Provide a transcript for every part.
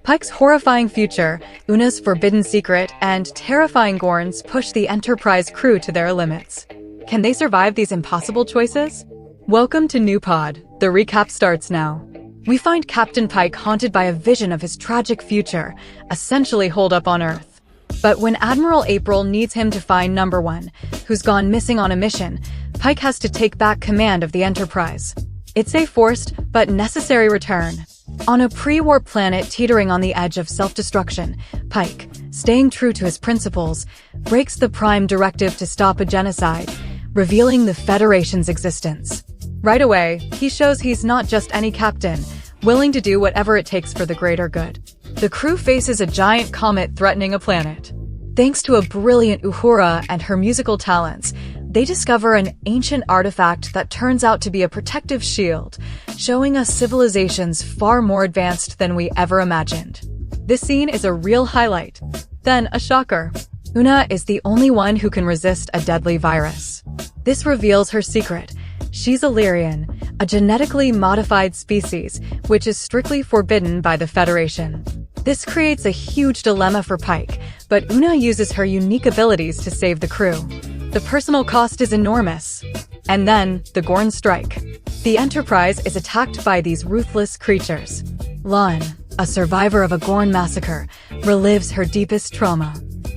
Pike's horrifying future, Una's forbidden secret, and terrifying Gorns push the Enterprise crew to their limits. Can they survive these impossible choices? Welcome to NewPod. The recap starts now. We find Captain Pike haunted by a vision of his tragic future, essentially holed up on Earth. But when Admiral April needs him to find Number One, who's gone missing on a mission, Pike has to take back command of the Enterprise. It's a forced but necessary return. On a pre-warp planet teetering on the edge of self-destruction, Pike, staying true to his principles, breaks the Prime Directive to stop a genocide, revealing the Federation's existence. Right away, he shows he's not just any captain, willing to do whatever it takes for the greater good. The crew faces a giant comet threatening a planet. Thanks to a brilliant Uhura and her musical talents, they discover an ancient artifact that turns out to be a protective shield, showing us civilizations far more advanced than we ever imagined. This scene is a real highlight. Then, a shocker. Una is the only one who can resist a deadly virus. This reveals her secret. She's a Lyrian, a genetically modified species, which is strictly forbidden by the Federation. This creates a huge dilemma for Pike, but Una uses her unique abilities to save the crew. The personal cost is enormous. And then, the Gorn strike. The Enterprise is attacked by these ruthless creatures. Lon, a survivor of a Gorn massacre, relives her deepest trauma.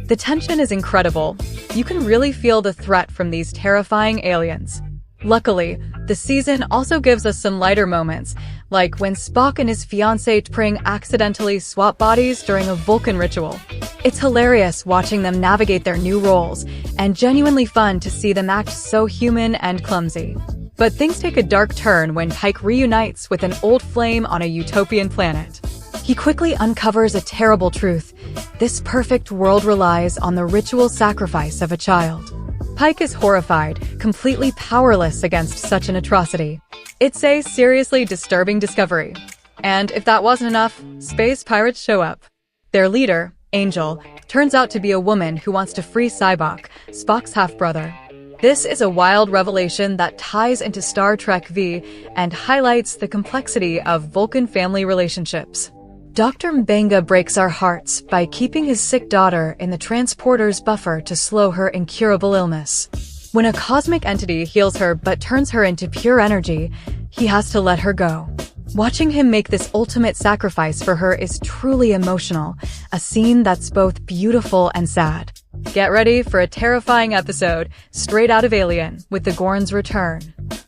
The tension is incredible. You can really feel the threat from these terrifying aliens. Luckily, the season also gives us some lighter moments, like when Spock and his fiancée T'Pring accidentally swap bodies during a Vulcan ritual. It's hilarious watching them navigate their new roles, and genuinely fun to see them act so human and clumsy. But things take a dark turn when Pike reunites with an old flame on a utopian planet. He quickly uncovers a terrible truth. This perfect world relies on the ritual sacrifice of a child. Pike is horrified, completely powerless against such an atrocity. It's a seriously disturbing discovery. And if that wasn't enough, space pirates show up. Their leader, Angel, turns out to be a woman who wants to free Sybok, Spock's half-brother. This is a wild revelation that ties into Star Trek V and highlights the complexity of Vulcan family relationships. Dr. Mbenga breaks our hearts by keeping his sick daughter in the transporter's buffer to slow her incurable illness. When a cosmic entity heals her but turns her into pure energy, he has to let her go. Watching him make this ultimate sacrifice for her is truly emotional, a scene that's both beautiful and sad. Get ready for a terrifying episode, straight out of Alien, with the Gorns return.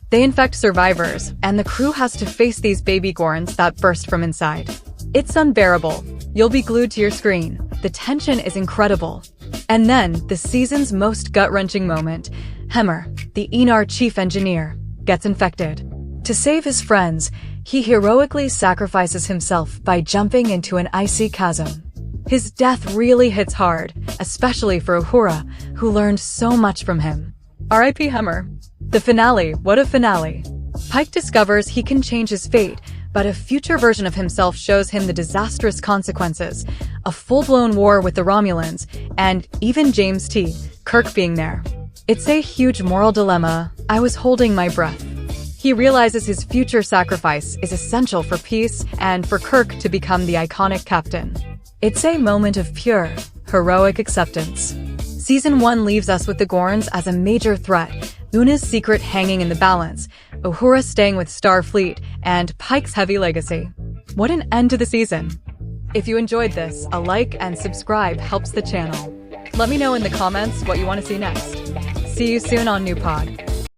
They infect survivors, and the crew has to face these baby Gorns that burst from inside. It's unbearable. You'll be glued to your screen. The tension is incredible. And then, the season's most gut-wrenching moment, Hemmer, the Enar chief engineer, gets infected. To save his friends, he heroically sacrifices himself by jumping into an icy chasm. His death really hits hard, especially for Uhura, who learned so much from him. R.I.P. Hemmer. The finale, what a finale. Pike discovers he can change his fate, but a future version of himself shows him the disastrous consequences, a full-blown war with the Romulans, and even James T. Kirk being there. It's a huge moral dilemma. I was holding my breath. He realizes his future sacrifice is essential for peace and for Kirk to become the iconic captain. It's a moment of pure, heroic acceptance. Season 1 leaves us with the Gorns as a major threat, Una's secret hanging in the balance, Uhura staying with Starfleet, and Pike's heavy legacy. What an end to the season! If you enjoyed this, a like and subscribe helps the channel. Let me know in the comments what you want to see next. See you soon on NewPod.